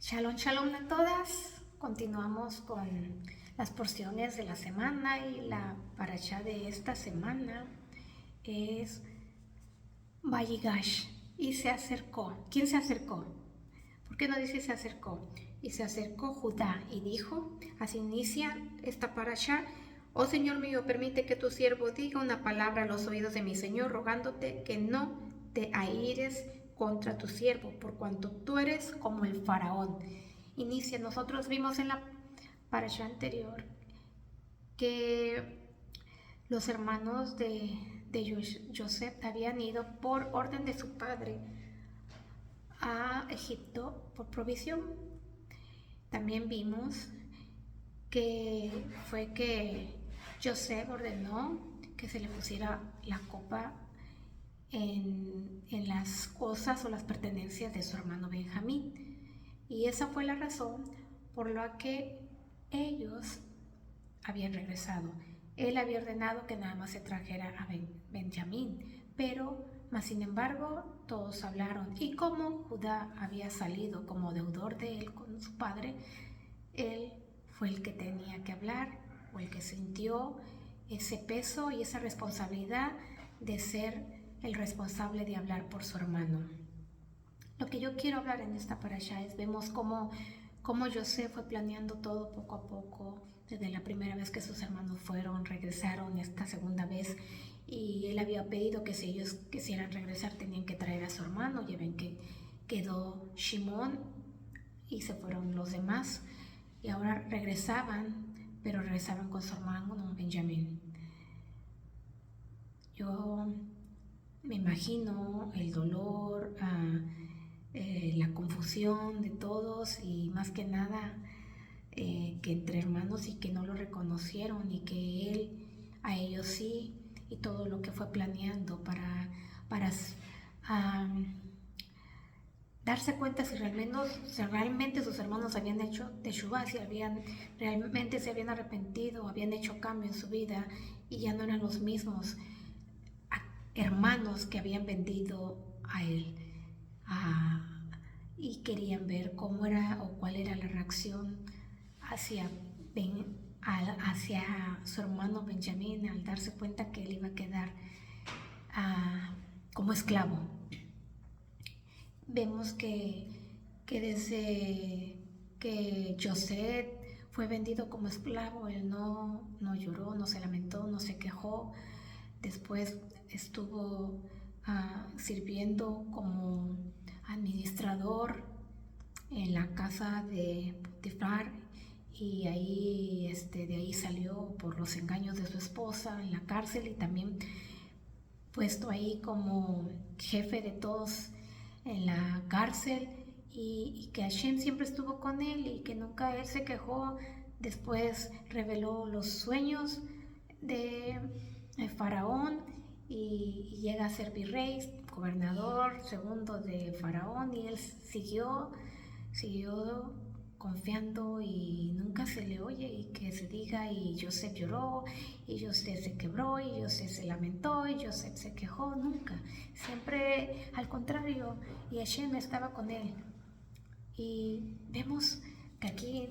Shalom, shalom a todas. Continuamos con las porciones de la semana y la parashá de esta semana es Vayigash y se acercó. ¿Quién se acercó? ¿Por qué no dice se acercó? Y se acercó Judá y dijo, así inicia esta parashá: Oh Señor mío, permite que tu siervo diga una palabra a los oídos de mi Señor, rogándote que no te aires contra tu siervo, por cuanto tú eres como el faraón. Inicia, nosotros vimos en la parashá anterior que los hermanos de Joseph habían ido por orden de su padre a Egipto por provisión. También vimos que Joseph ordenó que se le pusiera la copa en las cosas o las pertenencias de su hermano Benjamín. Y esa fue la razón por la que ellos habían regresado. Él había ordenado que nada más se trajera a Benjamín, pero más sin embargo todos hablaron. Y como Judá había salido como deudor de él con su padre, él fue el que tenía que hablar, o el que sintió ese peso y esa responsabilidad de ser el responsable de hablar por su hermano. Lo que yo quiero hablar en esta parashá es, vemos cómo José fue planeando todo poco a poco, desde la primera vez que sus hermanos regresaron esta segunda vez, y él había pedido que si ellos quisieran regresar tenían que traer a su hermano. Ya ven que quedó Shimón y se fueron los demás, y ahora regresaban, pero regresaban con su hermano Benjamín. Yo me imagino el dolor, la confusión de todos, y más que nada que entre hermanos y que no lo reconocieron, y que él a ellos sí, y todo lo que fue planeando para darse cuenta si realmente sus hermanos habían hecho teshuvá, si realmente se habían arrepentido, habían hecho cambio en su vida y ya no eran los mismos hermanos que habían vendido a él, y querían ver cómo era o cuál era la reacción hacia su hermano Benjamín al darse cuenta que él iba a quedar como esclavo. Vemos que desde que José fue vendido como esclavo, él no lloró, no se lamentó, no se quejó. Después estuvo sirviendo como administrador en la casa de Potifar, y ahí, de ahí salió por los engaños de su esposa en la cárcel, y también puesto ahí como jefe de todos en la cárcel, y que Hashem siempre estuvo con él y que nunca él se quejó. Después reveló los sueños de Faraón, y llega a ser virrey, gobernador segundo de Faraón, y él siguió confiando, y nunca se le oye y que se diga y Joseph lloró, y Joseph se quebró, y Joseph se lamentó, y Joseph se quejó. Nunca, siempre al contrario, y Hashem estaba con él. Y vemos que aquí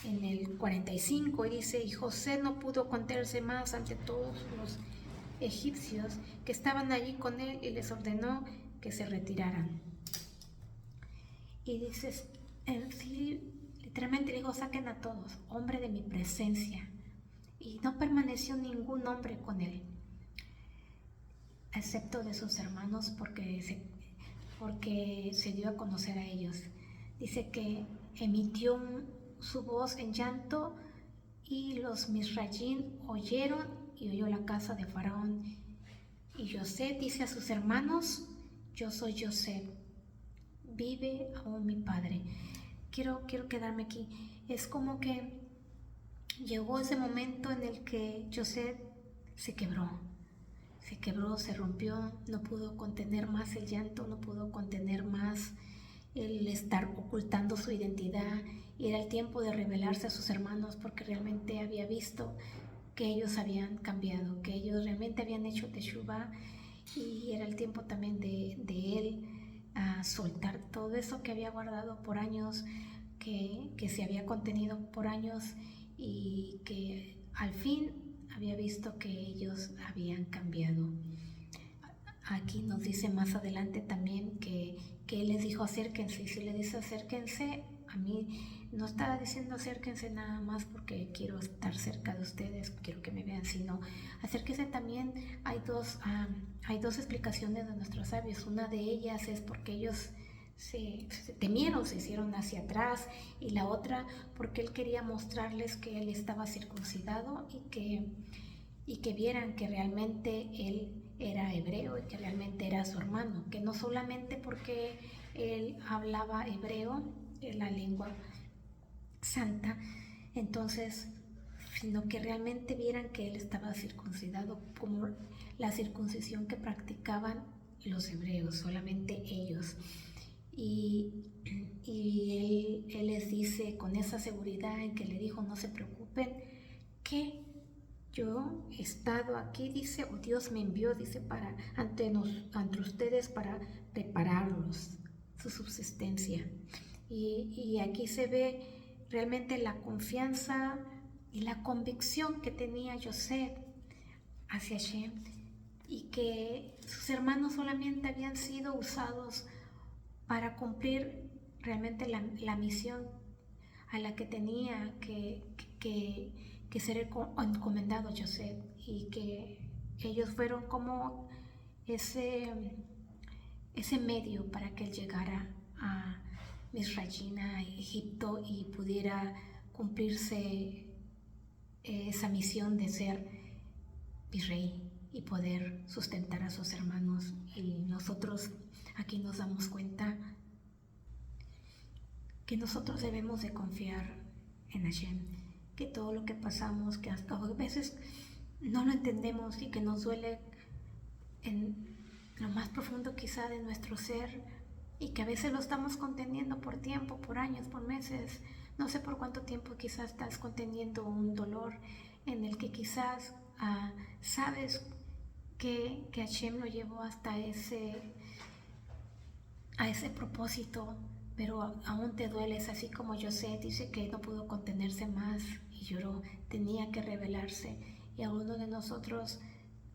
en el 45 dice: y José no pudo contenerse más ante todos los egipcios que estaban allí con él, y les ordenó que se retiraran. Y dices, sí, literalmente digo: saquen a todos, hombre de mi presencia. Y no permaneció ningún hombre con él, excepto de sus hermanos, porque se dio a conocer a ellos. Dice que emitió su voz en llanto, y los misrayim oyeron, y oyó la casa de Faraón. Y José dice a sus hermanos: yo soy José, vive aún mi padre. Quiero quedarme aquí. Es como que llegó ese momento en el que José se quebró, se rompió, no pudo contener más el llanto, no pudo contener más el estar ocultando su identidad, y era el tiempo de revelarse a sus hermanos, porque realmente había visto que ellos habían cambiado, que ellos realmente habían hecho teshuvá, y era el tiempo también de él a soltar todo eso que había guardado por años, que se había contenido por años y que al fin había visto que ellos habían cambiado. Aquí nos dice más adelante también que él les dijo acérquense, y si le dice acérquense, a mí no estaba diciendo acérquense nada más porque quiero estar cerca de ustedes, quiero que me vean, sino acérquense también. Hay dos explicaciones de nuestros sabios. Una de ellas es porque ellos se temieron, se hicieron hacia atrás, y la otra porque él quería mostrarles que él estaba circuncidado y que vieran que realmente él era hebreo y que realmente era su hermano, que no solamente porque él hablaba hebreo, la lengua santa, entonces, sino que realmente vieran que él estaba circuncidado como la circuncisión que practicaban los hebreos, solamente ellos. Y él les dice con esa seguridad en que le dijo, no se preocupen, que yo he estado aquí, dice, o Dios me envió, dice, ante ustedes para prepararlos, su subsistencia. Y aquí se ve realmente la confianza y la convicción que tenía José hacia Hashem, y que sus hermanos solamente habían sido usados para cumplir realmente la misión a la que tenía que ser encomendado José, y que ellos fueron como ese medio para que él llegara a Misraim, a Egipto, y pudiera cumplirse esa misión de ser virrey y poder sustentar a sus hermanos. Y nosotros aquí nos damos cuenta que nosotros debemos de confiar en Hashem, que todo lo que pasamos, que hasta a veces no lo entendemos y que nos duele en lo más profundo quizá de nuestro ser, y que a veces lo estamos conteniendo por tiempo, por años, por meses, no sé por cuánto tiempo quizás estás conteniendo un dolor en el que quizás sabes que Hashem lo llevó hasta a ese propósito, pero aún te dueles, así como José dice que no pudo contenerse más y lloró, tenía que revelarse. Y algunos de nosotros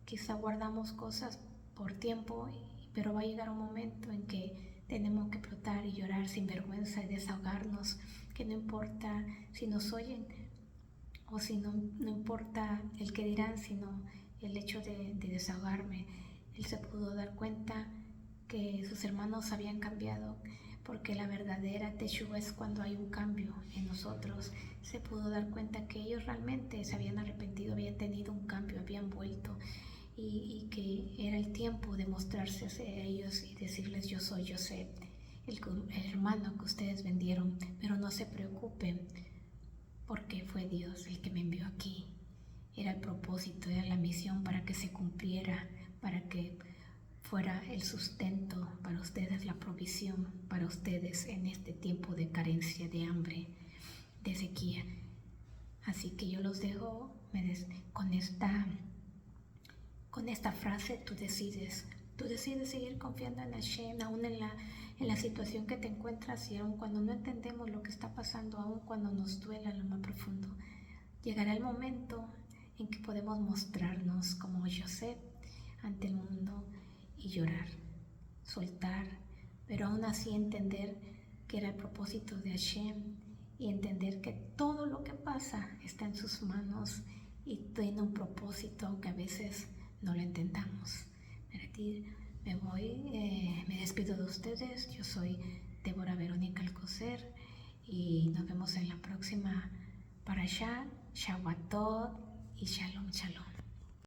quizá guardamos cosas por tiempo, pero va a llegar un momento en que tenemos que explotar y llorar sin vergüenza y desahogarnos, que no importa si nos oyen o si no importa el que dirán, sino el hecho de desahogarme. Él se pudo dar cuenta que sus hermanos habían cambiado, porque la verdadera teshuva es cuando hay un cambio en nosotros. Se pudo dar cuenta que ellos realmente se habían arrepentido, habían tenido un cambio, habían vuelto, y que era el tiempo de mostrarse a ellos y decirles: yo soy José, el hermano que ustedes vendieron, pero no se preocupen, porque fue Dios el que me envió aquí. Era el propósito, era la misión para que se cumpliera, para que fuera el sustento para ustedes, la provisión para ustedes en este tiempo de carencia, de hambre, de sequía. Así que yo los dejo con esta frase: tú decides seguir confiando en Hashem, aún en la situación que te encuentras, y aún cuando no entendemos lo que está pasando, aún cuando nos duela en lo más profundo. Llegará el momento en que podemos mostrarnos como José ante el mundo y llorar, soltar, pero aún así entender que era el propósito de Hashem, y entender que todo lo que pasa está en sus manos y tiene un propósito, aunque a veces no lo entendamos. Me despido de ustedes. Yo soy Débora Verónica Alcocer, y nos vemos en la próxima Parashá. Shabbatot y Shalom Shalom.